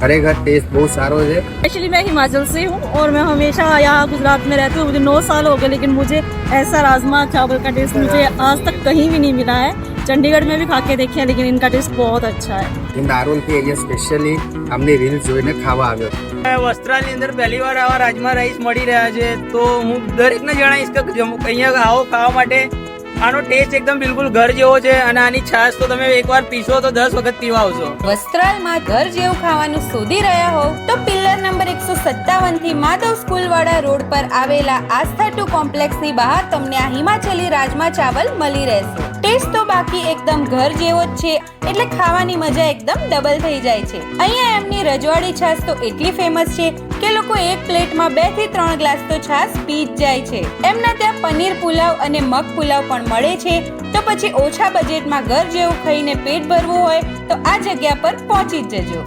खरेखर test बहुत सारो है। एक्चुअली मैं हिमाचल से हूँ और मैं हमेशा यहाँ गुजरात में रहती हूँ, मुझे 9 साल हो गए, लेकिन मुझे ऐसा राजमा चावल का टेस्ट मुझे आज तक कहीं भी नहीं मिला है। चंडीगढ़ में भी खा के देखे हैं, लेकिन इनका टेस्ट बहुत अच्छा है। नारोल की અહીંયા સ્પેશિયલી અમને રીલ્સ જોઈને ખાવા આવ્યો। વસ્ત્રાલની અંદર પહેલી વાર આવા રાજમા રાઈસ મળી રહ્યા છે, તો હું દરેકને જણાવીશ કે અહીંયા આવો ખાવા માટે। આનો ટેસ્ટ એકદમ બિલકુલ ઘર જેવો છે અને આની છાશ તો તમે એકવાર પીશો તો 10 વખત પીવા આવશો। વસ્ત્રાલમાં ઘર જેવું ખાવાનું શોધી રહ્યા હો તો પિલ્લર નંબર 157 થી માધવ સ્કૂલવાળા રોડ પર આવેલા આસ્થા 2 કોમ્પ્લેક્સની બહાર તમને આ હિમાચલી રાજમા ચાવલ મળી રહેશે। ટેસ્ટ તો બાકી એકદમ ઘર જેવો જ છે, એટલે ખાવાની મજા એકદમ ડબલ થઈ જાય છે। અહીંયા એમની રજવાડી છાશ તો એટલી ફેમસ છે કે લોકો એક પ્લેટમાં 2 થી 3 ગ્લાસ તો છાશ પી જ જાય છે। એમના ત્યાં પનીર પુલાવ અને મગ પુલાવ પણ મળે છે। તો પછી ઓછા બજેટમાં ઘર જેવું ખાઈને પેટ ભરવું હોય તો આ જગ્યા પર પહોંચી જ જજો।